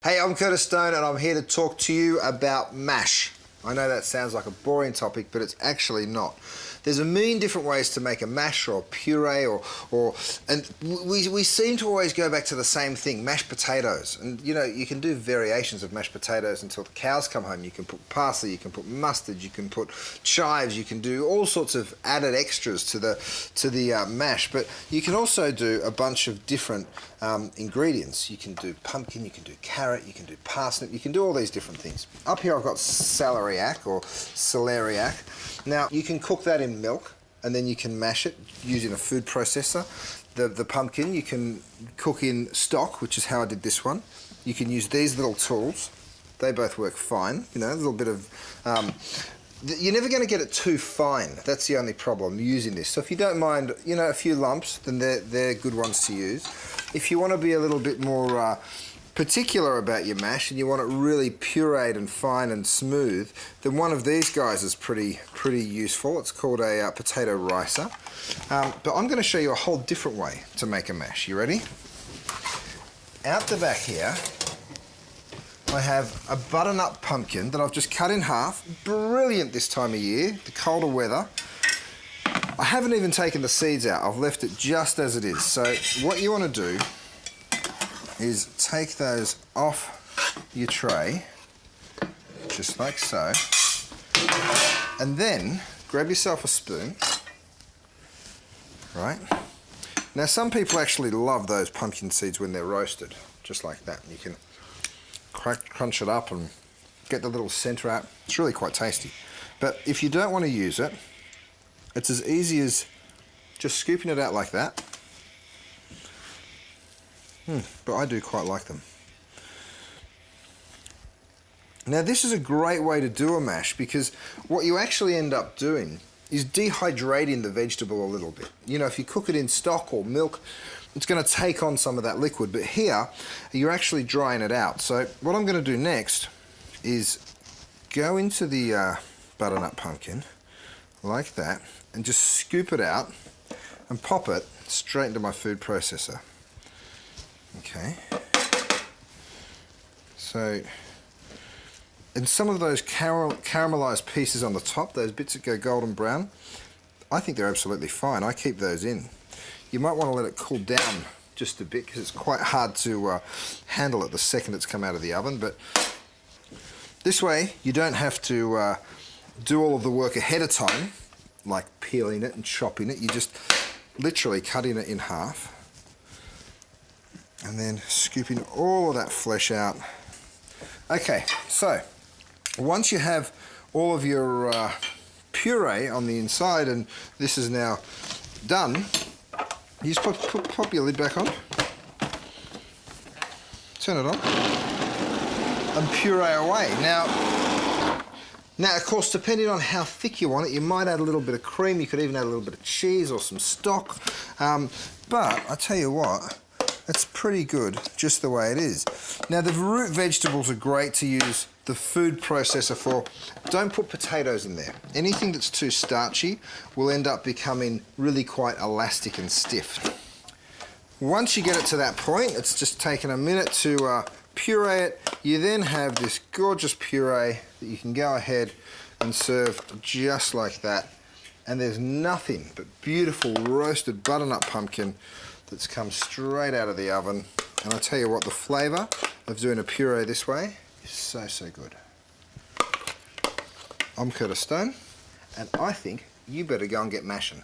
Hey, I'm Curtis Stone and I'm here to talk to you about mash. I know that sounds like a boring topic, but it's actually not. There's a million different ways to make a mash or a puree and we seem to always go back to the same thing, mashed potatoes. And you know, you can do variations of mashed potatoes until the cows come home. You can put parsley, you can put mustard, you can put chives, you can do all sorts of added extras to the mash. But you can also do a bunch of different ingredients. You can do pumpkin, you can do carrot, you can do parsnip, you can do all these different things. Up here I've got celeriac or celeriac. Now you can cook that in milk and then you can mash it using a food processor. The pumpkin you can cook in stock, which is how I did this one. You can use these little tools. They both work fine. You know, a little bit of... you're never going to get it too fine. That's the only problem using this. So if you don't mind, you know, a few lumps, then they're good ones to use. If you want to be a little bit more particular about your mash and you want it really pureed and fine and smooth, then one of these guys is pretty useful. It's called a potato ricer. But I'm going to show you a whole different way to make a mash. You ready? Out the back here, I have a butternut pumpkin that I've just cut in half. Brilliant this time of year, the colder weather. I haven't even taken the seeds out. I've left it just as it is. So what you want to do is take those off your tray, just like so, and then grab yourself a spoon, right? Now some people actually love those pumpkin seeds when they're roasted, just like that. You can crunch it up and get the little centre out. It's really quite tasty. But if you don't want to use it, it's as easy as just scooping it out like that. But I do quite like them. Now this is a great way to do a mash because what you actually end up doing is dehydrating the vegetable a little bit. You know, if you cook it in stock or milk, it's going to take on some of that liquid, but here you're actually drying it out. So what I'm going to do next is go into the butternut pumpkin like that and just scoop it out and pop it straight into my food processor. Okay, so, and some of those caramelized pieces on the top, those bits that go golden brown, I think they're absolutely fine. I keep those in. You might want to let it cool down just a bit because it's quite hard to handle it the second it's come out of the oven, but this way you don't have to do all of the work ahead of time, like peeling it and chopping it. You just literally cutting it in half and then scooping all of that flesh out. Okay, so once you have all of your puree on the inside and this is now done, you just pop your lid back on, turn it on, and puree away. Now of course, depending on how thick you want it, you might add a little bit of cream, you could even add a little bit of cheese or some stock, but I tell you what, it's pretty good just the way it is. Now the root vegetables are great to use the food processor for. Don't put potatoes in there. Anything that's too starchy will end up becoming really quite elastic and stiff. Once you get it to that point, it's just taken a minute to puree it. You then have this gorgeous puree that you can go ahead and serve just like that. And there's nothing but beautiful roasted butternut pumpkin that's come straight out of the oven. And I tell you what, the flavour of doing a puree this way is so, so good. I'm Curtis Stone, and I think you better go and get mashing.